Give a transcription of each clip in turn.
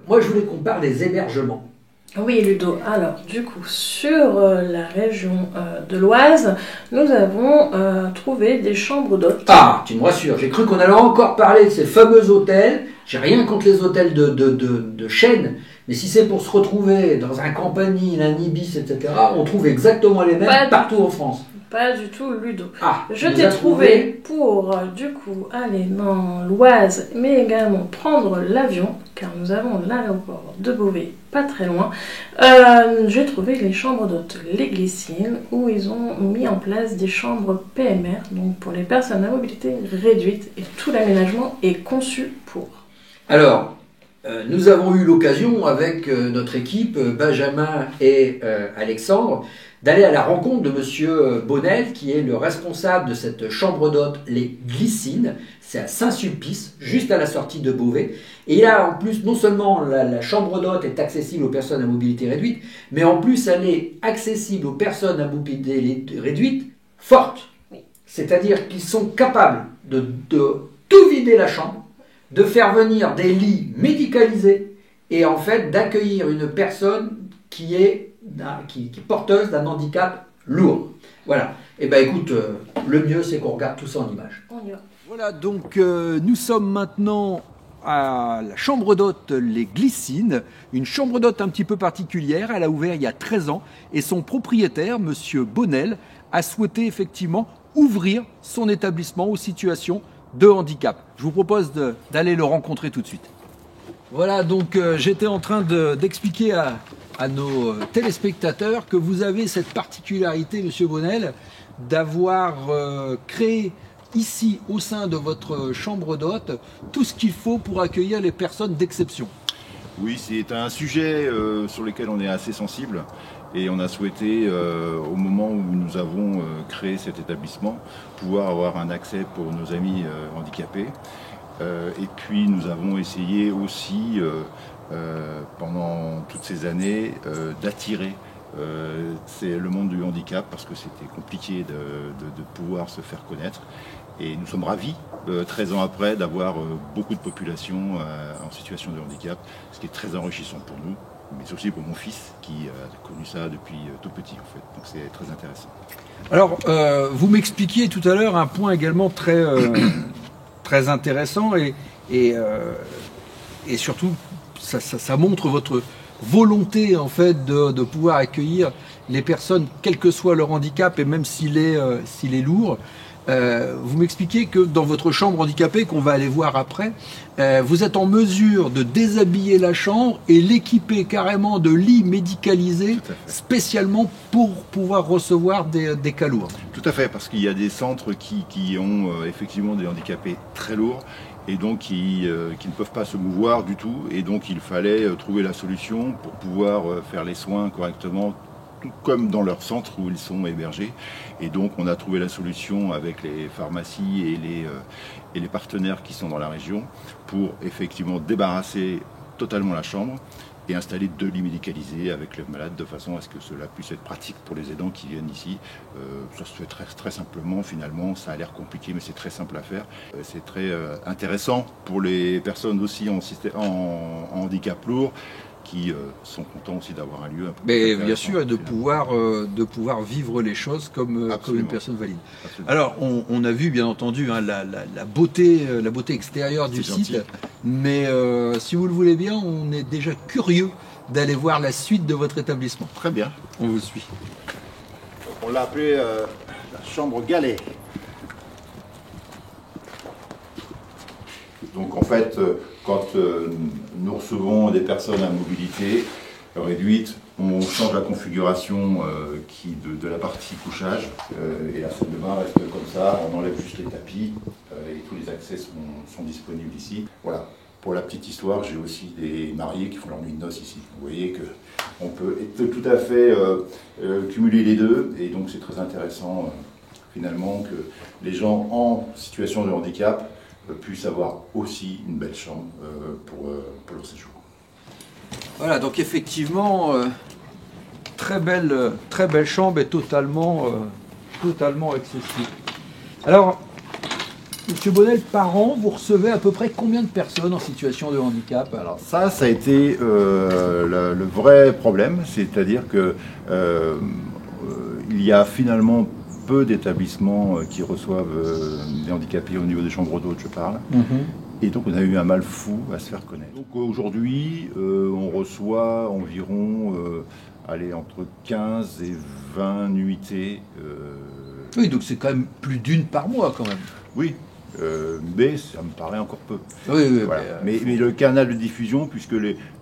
moi je voulais qu'on parle des hébergements. Oui, Ludo. Alors, du coup, sur la région de l'Oise, nous avons trouvé des chambres d'hôtes. Ah, tu me rassures, j'ai cru qu'on allait encore parler de ces fameux hôtels. J'ai rien contre les hôtels de chaîne, mais si c'est pour se retrouver dans un Campanile, un Ibis, etc., on trouve exactement les mêmes partout en France. Pas du tout, Ludo. Ah, je t'ai trouvé pour, du coup, aller dans l'Oise, mais également prendre l'avion, car nous avons l'aéroport de Beauvais, pas très loin. J'ai trouvé les chambres d'hôtes, les Glycines, où ils ont mis en place des chambres PMR, donc pour les personnes à mobilité réduite, et tout l'aménagement est conçu pour. Alors, nous avons eu l'occasion avec notre équipe, Benjamin et Alexandre, d'aller à la rencontre de Monsieur Bonnel, qui est le responsable de cette chambre d'hôtes, les Glycines. C'est à Saint-Sulpice, juste à la sortie de Beauvais. Et là, en plus, non seulement la chambre d'hôtes est accessible aux personnes à mobilité réduite, mais en plus, elle est accessible aux personnes à mobilité réduite fortes. C'est-à-dire qu'ils sont capables de tout vider la chambre, de faire venir des lits médicalisés et en fait d'accueillir une personne qui est porteuse d'un handicap lourd. Voilà. Et bien écoute, le mieux c'est qu'on regarde tout ça en images. On y va. Voilà, donc nous sommes maintenant à la chambre d'hôtes Les Glycines, une chambre d'hôtes un petit peu particulière. Elle a ouvert il y a 13 ans et son propriétaire, Monsieur Bonnel, a souhaité effectivement ouvrir son établissement aux situations de handicap. Je vous propose d'aller le rencontrer tout de suite. Voilà, donc j'étais en train d'expliquer à nos téléspectateurs que vous avez cette particularité, Monsieur Bonnel, d'avoir créé ici, au sein de votre chambre d'hôtes, tout ce qu'il faut pour accueillir les personnes d'exception. Oui, c'est un sujet sur lequel on est assez sensible. Et on a souhaité, au moment où nous avons créé cet établissement, pouvoir avoir un accès pour nos amis handicapés. Et puis nous avons essayé aussi, pendant toutes ces années, d'attirer le monde du handicap, parce que c'était compliqué de pouvoir se faire connaître. Et nous sommes ravis, 13 ans après, d'avoir beaucoup de populations en situation de handicap, ce qui est très enrichissant pour nous, mais aussi pour mon fils qui a connu ça depuis tout petit en fait. Donc c'est très intéressant. Alors, vous m'expliquiez tout à l'heure un point également très, très intéressant et surtout ça montre votre volonté en fait de pouvoir accueillir les personnes quel que soit leur handicap et même s'il est lourd. Vous m'expliquez que dans votre chambre handicapée, qu'on va aller voir après, vous êtes en mesure de déshabiller la chambre et l'équiper carrément de lits médicalisés spécialement pour pouvoir recevoir des cas lourds. Tout à fait, parce qu'il y a des centres qui ont effectivement des handicapés très lourds et donc qui ne peuvent pas se mouvoir du tout. Et donc il fallait trouver la solution pour pouvoir faire les soins correctement, tout comme dans leur centre où ils sont hébergés. Et donc on a trouvé la solution avec les pharmacies et les partenaires qui sont dans la région pour effectivement débarrasser totalement la chambre et installer 2 lits médicalisés avec les malades de façon à ce que cela puisse être pratique pour les aidants qui viennent ici. Ça se fait très, très simplement finalement, ça a l'air compliqué mais c'est très simple à faire. C'est très intéressant pour les personnes aussi en handicap lourd, qui sont contents aussi d'avoir un lieu un peu mais bien sûr, de pouvoir vivre les choses comme une personne valide. Absolument. Alors, on a vu bien entendu hein, la beauté extérieure du site, gentil. Mais si vous le voulez bien, on est déjà curieux d'aller voir la suite de votre établissement. Très bien. On vous suit. On l'a appelé la chambre galet. Donc en fait, quand nous recevons des personnes à mobilité réduite, on change la configuration de la partie couchage et la salle de bain reste comme ça, on enlève juste les tapis et tous les accès sont disponibles ici. Voilà. Pour la petite histoire, j'ai aussi des mariés qui font leur nuit de noces ici. Vous voyez qu'on peut tout à fait cumuler les deux et donc c'est très intéressant finalement que les gens en situation de handicap puissent avoir aussi une belle chambre pour leur séjour. Voilà, donc effectivement, très belle chambre et totalement accessible. Alors, Monsieur Bonnel, par an, vous recevez à peu près combien de personnes en situation de handicap? Alors ça a été le vrai problème, c'est-à-dire que il y a finalement peu d'établissements qui reçoivent des handicapés au niveau des chambres d'hôtes, je parle. Et donc on a eu un mal fou à se faire connaître. Donc aujourd'hui, on reçoit environ entre 15 et 20 nuitées. Oui, donc c'est quand même plus d'une par mois quand même. Oui, mais ça me paraît encore peu. Oui, Voilà. Mais le canal de diffusion, puisque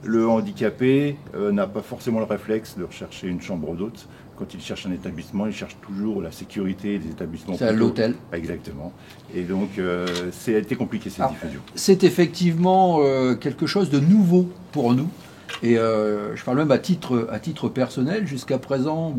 le handicapé n'a pas forcément le réflexe de rechercher une chambre d'hôte. Quand il cherche un établissement, il cherche toujours la sécurité des établissements. C'est à l'hôtel. Exactement. Et donc, ça a été compliqué cette diffusion. C'est effectivement quelque chose de nouveau pour nous. Et je parle même à titre personnel. Jusqu'à présent,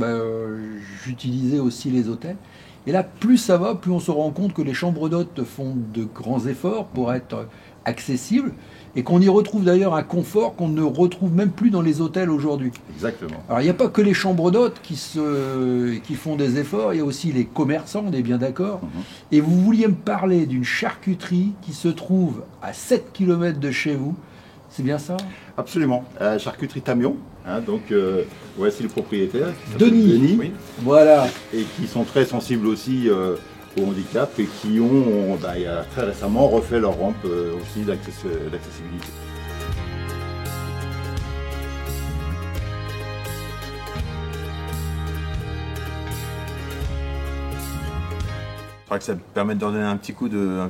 j'utilisais aussi les hôtels. Et là, plus ça va, plus on se rend compte que les chambres d'hôtes font de grands efforts pour être accessibles et qu'on y retrouve d'ailleurs un confort qu'on ne retrouve même plus dans les hôtels aujourd'hui. Exactement. Alors, il n'y a pas que les chambres d'hôtes qui font des efforts, il y a aussi les commerçants, on est bien d'accord. Et vous vouliez me parler d'une charcuterie qui se trouve à 7 km de chez vous. C'est bien ça? Absolument. Charcuterie Tamion. Donc, voici le propriétaire. Denis. Oui. Voilà. Et qui sont très sensibles aussi au handicap et qui ont, il y a très récemment, refait leur rampe aussi d'accessibilité. Je crois que ça permet de donner un petit coup de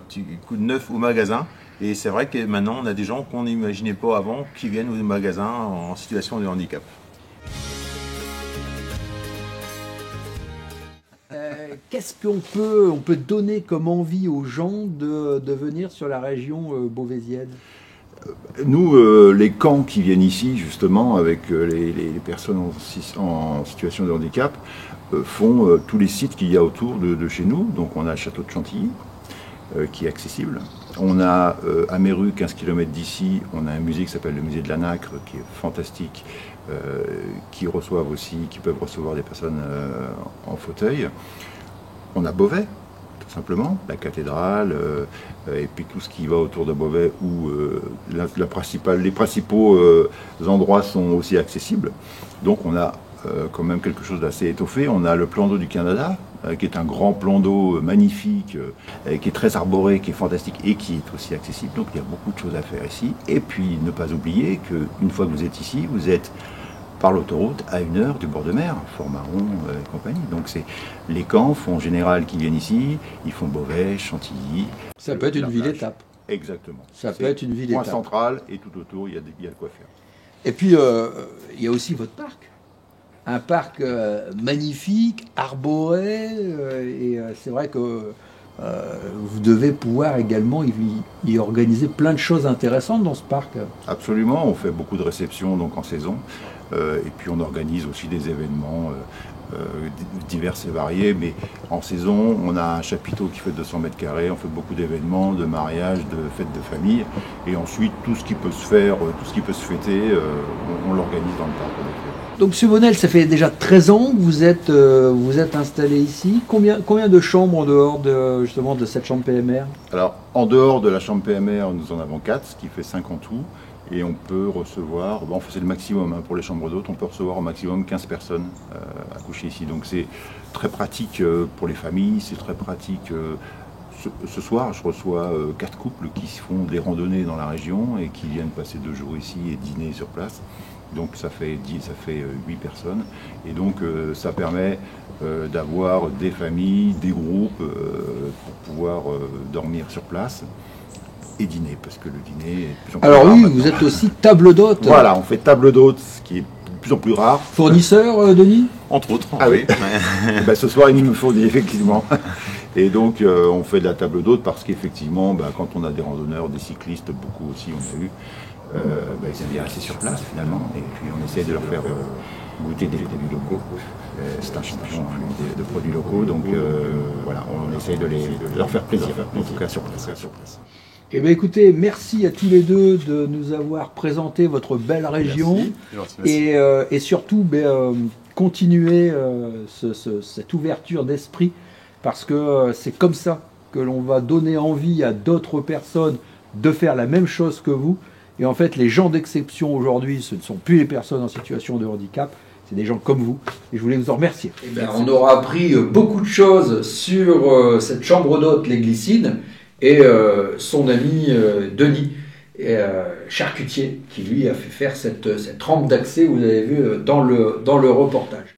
neuf au magasin. Et c'est vrai que maintenant, on a des gens qu'on n'imaginait pas avant qui viennent au magasin en situation de handicap. Qu'est-ce qu'on peut donner comme envie aux gens de venir sur la région beauvaisienne? Nous, les camps qui viennent ici, justement, avec les personnes en situation de handicap, font tous les sites qu'il y a autour de chez nous. Donc on a Château de Chantilly, qui est accessible. On a à Méru, 15 km d'ici, on a un musée qui s'appelle le musée de la Nacre, qui est fantastique, qui peuvent recevoir des personnes en fauteuil. On a Beauvais, tout simplement, la cathédrale, et puis tout ce qui va autour de Beauvais, où les principaux endroits sont aussi accessibles. Donc on a quand même quelque chose d'assez étoffé. On a le plan d'eau du Canada, qui est un grand plan d'eau magnifique, qui est très arboré, qui est fantastique et qui est aussi accessible. Donc il y a beaucoup de choses à faire ici. Et puis ne pas oublier qu'une fois que vous êtes ici, vous êtes par l'autoroute à 1 heure du bord de mer, Fort-Maron et compagnie. Donc les camps font en général qui viennent ici, ils font Beauvais, Chantilly. Ça peut être une ville-étape. Exactement. Ça peut être une ville-étape. Point central et tout autour, il y a de quoi faire. Et puis il y a aussi votre parc. Un parc magnifique, arboré, et c'est vrai que vous devez pouvoir également y organiser plein de choses intéressantes dans ce parc. Absolument, on fait beaucoup de réceptions donc en saison, et puis on organise aussi des événements divers et variés, mais en saison, on a un chapiteau qui fait 200 mètres carrés, on fait beaucoup d'événements, de mariages, de fêtes de famille, et ensuite tout ce qui peut se faire, tout ce qui peut se fêter, on l'organise dans le parc. Donc M. Bonnel, ça fait déjà 13 ans que vous êtes installé ici. Combien de chambres en dehors justement de cette chambre PMR? Alors, en dehors de la chambre PMR, nous en avons 4, ce qui fait 5 en tout. Et on peut recevoir, c'est le maximum pour les chambres d'hôtes, on peut recevoir au maximum 15 personnes à coucher ici. Donc c'est très pratique pour les familles, c'est très pratique. Ce soir, je reçois 4 couples qui font des randonnées dans la région et qui viennent passer 2 jours ici et dîner sur place. Donc ça fait 8 personnes. Et donc ça permet d'avoir des familles, des groupes pour pouvoir dormir sur place. Et dîner, parce que le dîner est de plus en plus rare. Alors oui, maintenant. vous êtes aussi table d'hôte. Voilà, on fait table d'hôte, ce qui est de plus en plus rare. Fournisseur, Denis? Entre autres. Ah oui. Ce soir, il nous fournit effectivement. Et donc, on fait de la table d'hôte parce qu'effectivement, quand on a des randonneurs, des cyclistes, beaucoup aussi, on a eu, ils aiment bien rester sur place finalement. Et puis, on essaie de leur faire goûter des produits locaux. C'est un champion de produits locaux, donc voilà, on essaie de leur faire plaisir, en tout cas sur place. Eh bien écoutez, merci à tous les deux de nous avoir présenté votre belle région. Merci. Et surtout continuer cette ouverture d'esprit parce que c'est comme ça que l'on va donner envie à d'autres personnes de faire la même chose que vous. Et en fait, les gens d'exception aujourd'hui, ce ne sont plus les personnes en situation de handicap, c'est des gens comme vous. Et je voulais vous en remercier. Eh bien, on aura appris beaucoup de choses sur cette chambre d'hôte, les Glycines, et son ami Denis, charcutier, qui lui a fait faire cette rampe d'accès, vous avez vu, dans le reportage.